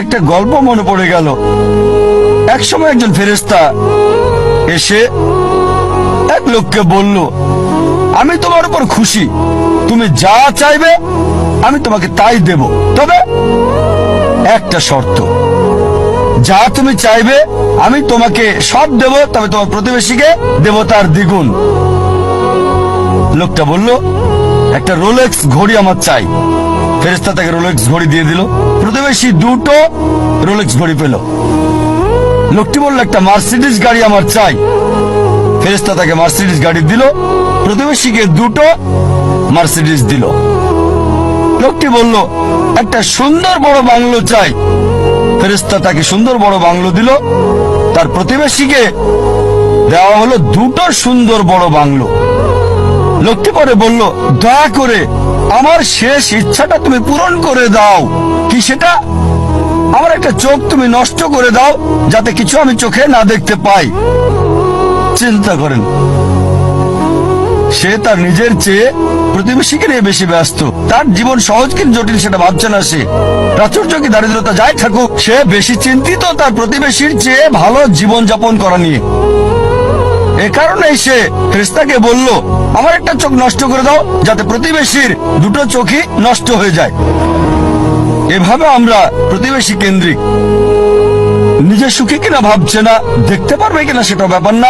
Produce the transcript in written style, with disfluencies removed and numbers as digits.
একটা গল্প মনে পড়ে গেল। একসময় একজন ফেরেশতা এসে এক লোককে বলল, আমি তোমার উপর খুশি, তুমি যা চাইবে আমি তোমাকে তাই দেব, তবে একটা শর্ত, যা তুমি চাইবে আমি তোমাকে সব দেব, তবে তোমার প্রতিবেশীকে দেব তার দ্বিগুণ। লোকটা বলল, একটা রোলেক্স ঘড়ি আমার চাই। ফেরেশতা তাকে রোলেক্স ঘড়ি দিয়ে দিল। প্রতিবেশী দুটো রোলেক্স ঘড়ি পেল। লোকটি বলল, একটা মার্সিডিজ গাড়ি আমার চাই। ফেরেশতা তাকে মার্সিডিজ গাড়ি দিল। প্রতিবেশীকে দুটো মার্সিডিজ দিল। লোকটি বলল, একটা সুন্দর বড় বাংলো চাই। ফেরেশতা তাকে সুন্দর বড় বাংলো দিল। তার প্রতিবেশীকে দেওয়া হলো দুটো সুন্দর বড় বাংলো। লোকটি পরে বলল, দয়া করে আমার শেষ ইচ্ছাটা তুমি পূরণ করে দাও। কি সেটা? আমার একটা চোখ তুমি নষ্ট করে দাও, যাতে কিছু আমি চোখে না দেখতে পাই। চিন্তা করেন, সে তার নিজের চেয়ে প্রতিবেশীকে নিয়ে বেশি ব্যস্ত। তার জীবন সহজ কিন্তু জটিল সেটা ভাবছে না সে। প্রাচুর্য কি দারিদ্রতা যাই থাকুক, সে বেশি চিন্তিত তার প্রতিবেশীর চেয়ে ভালো জীবন যাপন করা নিয়ে। এ কারণেই সে ফেরেশতাকে বলল, আমার একটা চোখ নষ্ট করে দাও, যাতে প্রতিবেশীর দুটো চোখই নষ্ট হয়ে যায়। এভাবে আমরা প্রতিবেশী কেন্দ্রিক। নিজে সুখী কিনা ভাবছে না, দেখতে পারবে কিনা সেটা ব্যাপার না।